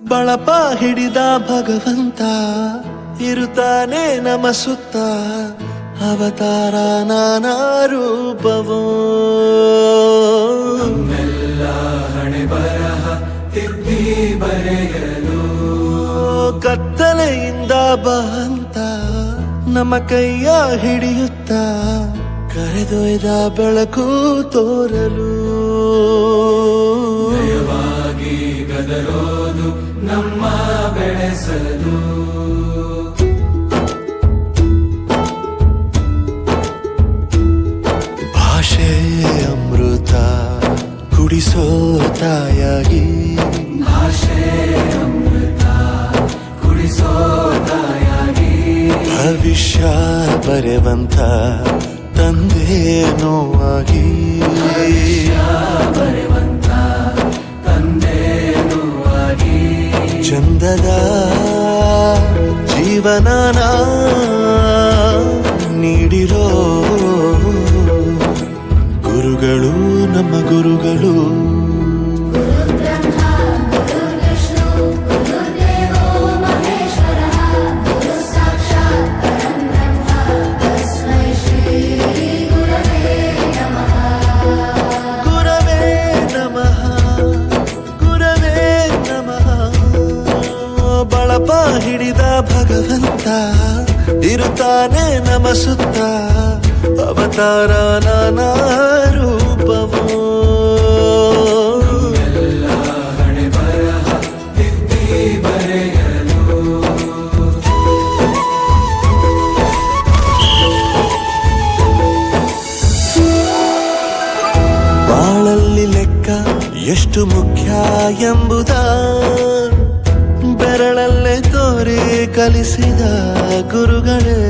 ಬಳಪ ಹಿಡಿದ ಭಗವಂತ ಇರುತ್ತಾನೆ ನಮ ಸುತ್ತ ಅವತಾರ ನಾನಾ ರೂಪವೋ ನಮ್ಮೆಲ್ಲ ಹಣೆ ಬರಹ ತಿದ್ದಿ ಬರೆಯಲು ಕತ್ತಲೆಯಿಂದ ಬಂತ ನಮ್ಮ ಕೈಯ ಹಿಡಿಯುತ್ತ ಕರೆದೊಯ್ದ ಬೆಳಕು ತೋರಲು ದಯವಾಗಿ ಗದರೋದು ನಮ್ಮ ಬೆಳೆಸಲು ಭಾಷೆ ಅಮೃತ ಕುಡಿಸೋ ತಾಯಾಗಿ ಭಾಷೆ ಅಮೃತ ಕುಡಿಸೋ ತಾಯಾಗಿ ಭವಿಷ್ಯ ಬರೆವಂತ ತಂದೇನೋ ಆಗಿ ಬರೆವಂತ ತಂದೇನೂ ಆಗಿ ಚಂದದ ಜೀವನನ ನೀಡಿರೋ ಗುರುಗಳು ನಮ್ಮ ಗುರುಗಳು ಬಳಪ ಹಿಡಿದ ಭಗವಂತ ಇರುತ್ತಾನೆ ನಮ ಸುತ್ತ ಅವತಾರ ನಾನಾ ರೂಪವೋ ಎಲ್ಲ ಹಣೆ ಬರಹ ತಿದ್ದಿ ಬರೆಯಲು ಬಾಳಲ್ಲಿ ಲೆಕ್ಕ ಎಷ್ಟು ಮುಖ್ಯ ಎಂಬುದ ಬೆರಳಲ್ಲೇ ತೋರಿ ಕಲಿಸಿದ ಗುರುಗಳೇ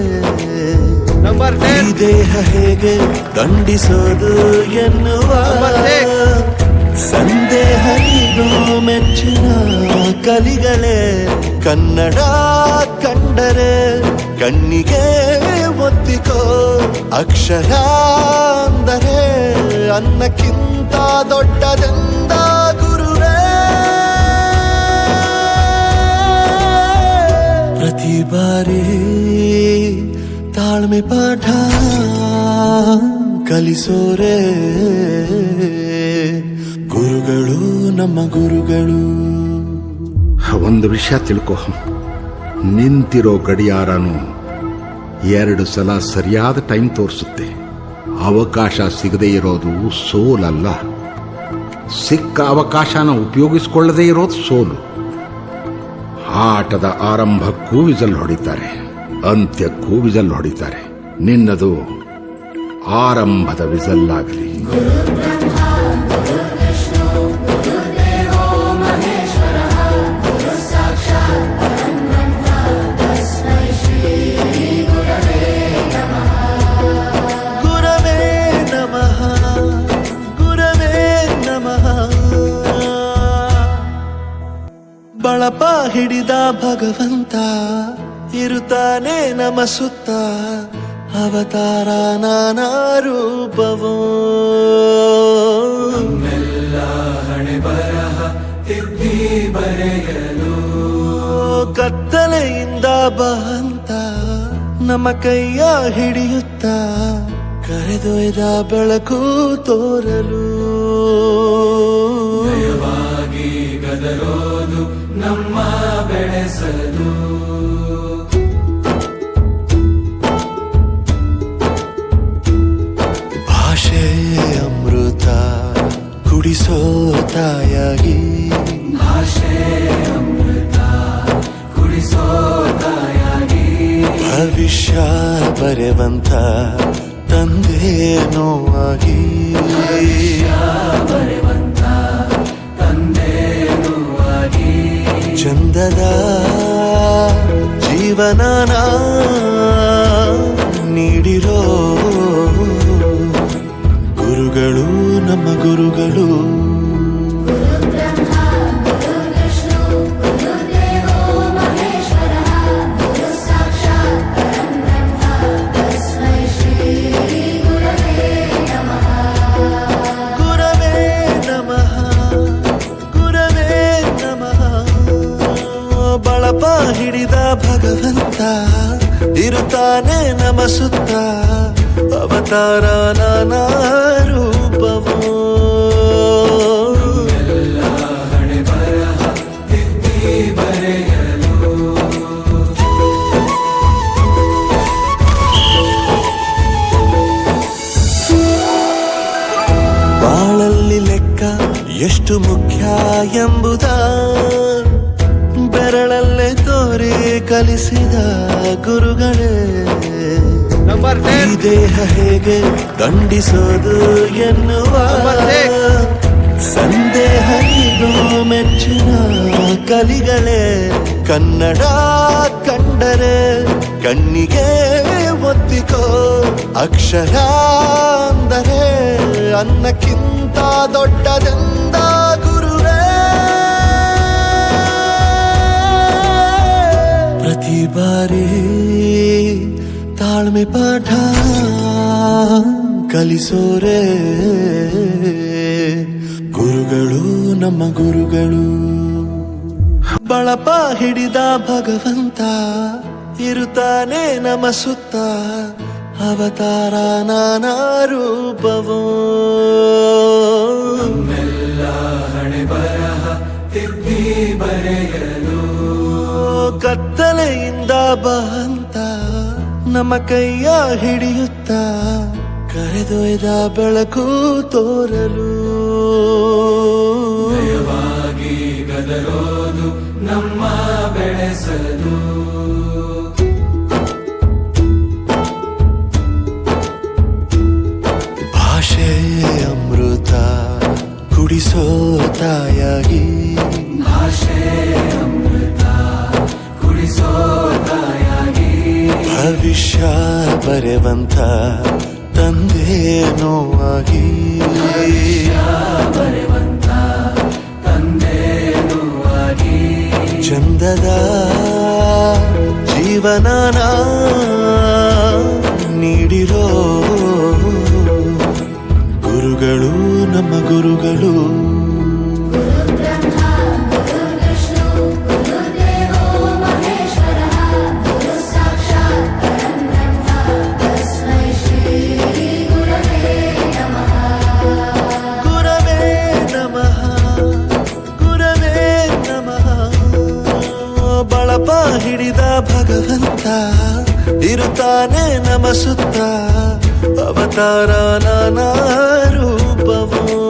ಈ ದೇಹ ಹೇಗೆ ದಂಡಿಸೋದು ಎನ್ನುವ ಸಂದೇಹ ಇದು ಮೆಚ್ಚಿನ ಕಲಿಗಳೇ ಕನ್ನಡ ಕಂಡರೆ ಕಣ್ಣಿಗೆ ಒತ್ತಿಕೋ ಅಕ್ಷರ ಅಂದರೆ ಅನ್ನಕ್ಕಿಂತ ದೊಡ್ಡದೆಂದ ಗುರುವೇ ಪ್ರತಿ ಬಾರಿ ತಾಳ್ಮೆ ಪಾಠ ಕಲಿಸೋರೆ ಗುರುಗಳು ನಮ್ಮ ಗುರುಗಳು. ಒಂದು ವಿಷಯ ತಿಳ್ಕೊ, ನಿಂತಿರೋ ಗಡಿಯಾರನು 2 ಸಲ ಸರಿಯಾದ ಟೈಮ್ ತೋರಿಸುತ್ತೆ. ಅವಕಾಶ ಸಿಗದೇ ಇರೋದು ಸೋಲಲ್ಲ, ಸಿಕ್ಕ ಅವಕಾಶನ ಉಪಯೋಗಿಸಿಕೊಳ್ಳದೇ ಇರೋದು ಸೋಲು. ಆಟದ ಆರಂಭಕ್ಕೂ ವಿಜಲ್ ಹೊಡಿತಾರೆ, ಅಂತ್ಯಕ್ಕೂ ವಿಜಲ್ ಹೊಡಿತಾರೆ. ನಿನ್ನದು ಆರಂಭದ ವಿಜಲ್ಲಾಗಲಿ. ಬಳಪ ಹಿಡಿದ ಭಗವಂತ ಇರುತ್ತಾನೆ ನಮ ಸುತ್ತ ಅವತಾರ ನಾನಾ ರೂಪವೋ ನಮ್ಮೆಲ್ಲ ಹಣೆ ಬರಹ ತಿದ್ದಿ ಬರೆಯಲು ಕತ್ತಲೆಯಿಂದ ಬಂತ ನಮ್ಮ ಕೈಯ ಹಿಡಿಯುತ್ತ ಕರೆದೊಯ್ದ ಬೆಳಕು ತೋರಲು ದಯವಾಗಿ ಗದರೋದು ನಮ್ಮ ಬೆಳೆಸಲು ಭಾಷೆ ಅಮೃತ ಕುಡಿಸೋ ತಾಯಾಗಿ ಭಾಷೆ ಅಮೃತ ಕುಡಿಸೋ ತಾಯಾಗಿ ಭವಿಷ್ಯ ಬರೆವಂತ ತಂದೇನೋ ಆಗಿ ಬರೆವಂತ ತಂದೇನೂ ಆಗಿ ಚಂದದ ಜೀವನನ ನೀಡಿರೋ ಗುರುಗಳು ನಮ್ಮ ಗುರುಗಳು. ಗುರವೇ ನಮಃ ಬಳಪ ಹಿಡಿದ ಭಗವಂತ ಇರುತ್ತಾನೆ ನಮ ಸುತ್ತ ಅವತಾರ ನಾನಾ ರೂಪವೋ ಹಣೆ ಬರಹ ತಿದ್ದಿ ಬರೆಯಲು ಬಾಳಲ್ಲಿ ಲೆಕ್ಕ ಎಷ್ಟು ಮುಖ್ಯ ಎಂಬುದ ಬೆರಳಲ್ಲೇ ತೋರಿ ಕಲಿಸಿದ ಗುರುಗಳೇ ಈ ದೇಹ ಹೇಗೆ ದಂಡಿಸೋದು ಎನ್ನುವ ಸಂದೇಹ ಇದು ಮೆಚ್ಚಿನ ಕಲಿಗಳೇ ಕನ್ನಡ ಕಂಡರೆ ಕಣ್ಣಿಗೆ ಒತ್ತಿಕೋ ಅಕ್ಷರ ಅಂದರೆ ಅನ್ನಕ್ಕಿಂತ ದೊಡ್ಡದೆಂದ ಗುರುವೇ ಪ್ರತಿ ಬಾರಿ ತಾಳ್ಮೆ ಪಾಠ ಕಲಿಸೋರೆ ಗುರುಗಳು ನಮ್ಮ ಗುರುಗಳು ಬಳಪ ಹಿಡಿದ ಭಗವಂತ ಇರುತ್ತಾನೆ ನಮ ಸುತ್ತ ಅವತಾರ ನಾನಾ ರೂಪವೋ ನಮ್ಮೆಲ್ಲ ಹಣೆ ಬರಹ ತಿದ್ದಿ ಬರೆಯಲು ಕತ್ತಲೆಯಿಂದ ಬಂತ ನಮ್ಮ ಕೈಯ ಹಿಡಿಯುತ್ತ ಕರೆದೊಯ್ದ ಬೆಳಕು ತೋರಲು ದಯವಾಗಿ ಗದರೋದು ನಮ್ಮ ಬೆಳೆಸಲು ಭಾಷೆ ಅಮೃತ ಕುಡಿಸೋ ತಾಯಾಗಿ ಭಾಷೆ ಅಮೃತ ಕುಡಿಸೋ ತಾಯಾಗಿ ಭವಿಷ್ಯ ಬರೆವಂತ ತಂದೇನೋ ಆಗಿ ಬರೆವಂತ ತಂದೇನೂ ಆಗಿ ಚಂದದ ಜೀವನನ ನೀಡಿರೋ ಗುರುಗಳು ನಮ್ಮ ಗುರುಗಳು ಬಳಪ ಹಿಡಿದ ಭಗವಂತ ಇರುತ್ತಾನೆ ನಮ ಸುತ್ತ ಅವತಾರ ನಾನಾ ರೂಪವೋ